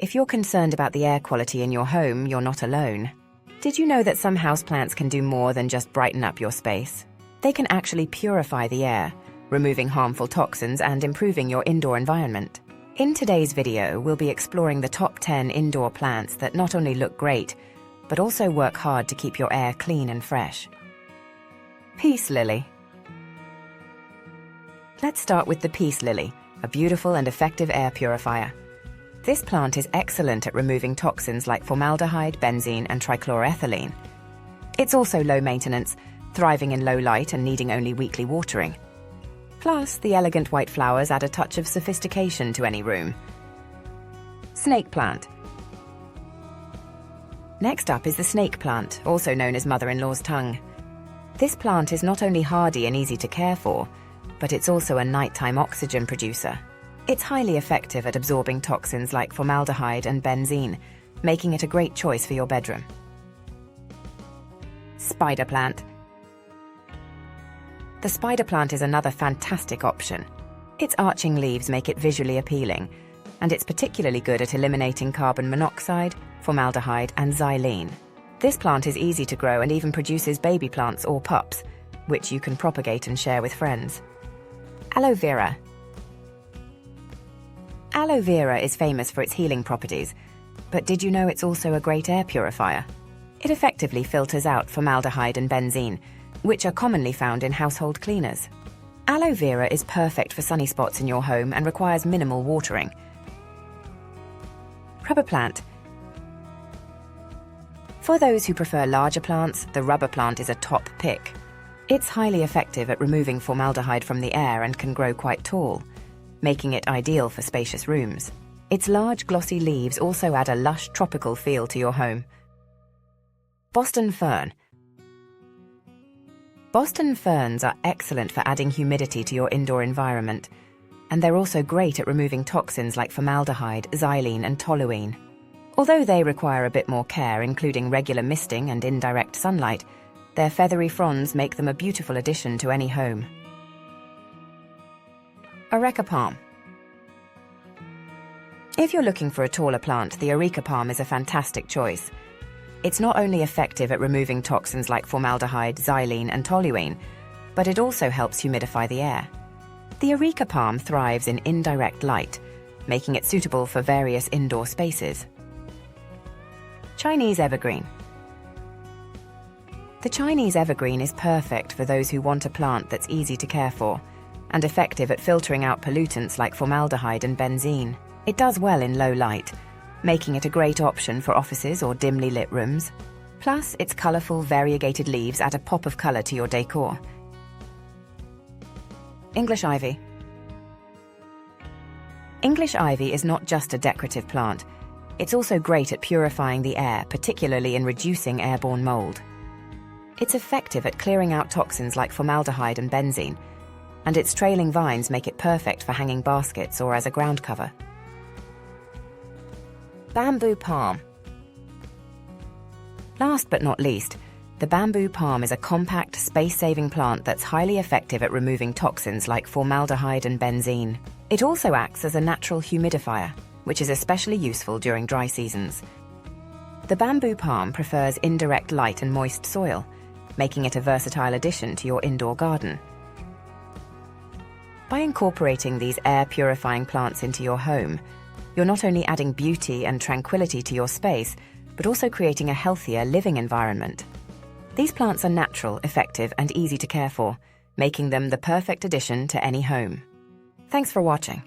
If you're concerned about the air quality in your home, you're not alone. Did you know that some houseplants can do more than just brighten up your space? They can actually purify the air, removing harmful toxins and improving your indoor environment. In today's video, we'll be exploring the top 10 indoor plants that not only look great, but also work hard to keep your air clean and fresh. Peace lily. Let's start with the peace lily, a beautiful and effective air purifier. This plant is excellent at removing toxins like formaldehyde, benzene, and trichloroethylene. It's also low maintenance, thriving in low light and needing only weekly watering. Plus, the elegant white flowers add a touch of sophistication to any room. Snake plant. Next up is the snake plant, also known as mother-in-law's tongue. This plant is not only hardy and easy to care for, but it's also a nighttime oxygen producer. It's highly effective at absorbing toxins like formaldehyde and benzene, making it a great choice for your bedroom. Spider plant. The spider plant is another fantastic option. Its arching leaves make it visually appealing, and it's particularly good at eliminating carbon monoxide, formaldehyde, and xylene. This plant is easy to grow and even produces baby plants or pups, which you can propagate and share with friends. Aloe Vera. Aloe Vera is famous for its healing properties, but did you know it's also a great air purifier? It effectively filters out formaldehyde and benzene, which are commonly found in household cleaners. Aloe Vera is perfect for sunny spots in your home and requires minimal watering. Rubber plant. For those who prefer larger plants, the rubber plant is a top pick. It's highly effective at removing formaldehyde from the air and can grow quite tall, making it ideal for spacious rooms. Its large, glossy leaves also add a lush, tropical feel to your home. Boston fern. Boston ferns are excellent for adding humidity to your indoor environment, and they're also great at removing toxins like formaldehyde, xylene, and toluene. Although they require a bit more care, including regular misting and indirect sunlight, their feathery fronds make them a beautiful addition to any home. Areca Palm. If you're looking for a taller plant, the Areca Palm is a fantastic choice. It's not only effective at removing toxins like formaldehyde, xylene, and toluene, but it also helps humidify the air. The Areca Palm thrives in indirect light, making it suitable for various indoor spaces. Chinese evergreen. The Chinese evergreen is perfect for those who want a plant that's easy to care for and effective at filtering out pollutants like formaldehyde and benzene. It does well in low light, making it a great option for offices or dimly lit rooms. Plus, its colourful, variegated leaves add a pop of colour to your decor. English ivy. English ivy is not just a decorative plant. It's also great at purifying the air, particularly in reducing airborne mould. It's effective at clearing out toxins like formaldehyde and benzene, and its trailing vines make it perfect for hanging baskets or as a ground cover. Bamboo palm. Last but not least, the bamboo palm is a compact, space-saving plant that's highly effective at removing toxins like formaldehyde and benzene. It also acts as a natural humidifier, which is especially useful during dry seasons. The bamboo palm prefers indirect light and moist soil, making it a versatile addition to your indoor garden. By incorporating these air-purifying plants into your home, you're not only adding beauty and tranquility to your space, but also creating a healthier living environment. These plants are natural, effective, and easy to care for, making them the perfect addition to any home. Thanks for watching.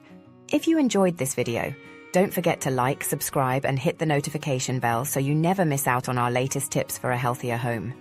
If you enjoyed this video, don't forget to like, subscribe, and hit the notification bell so you never miss out on our latest tips for a healthier home.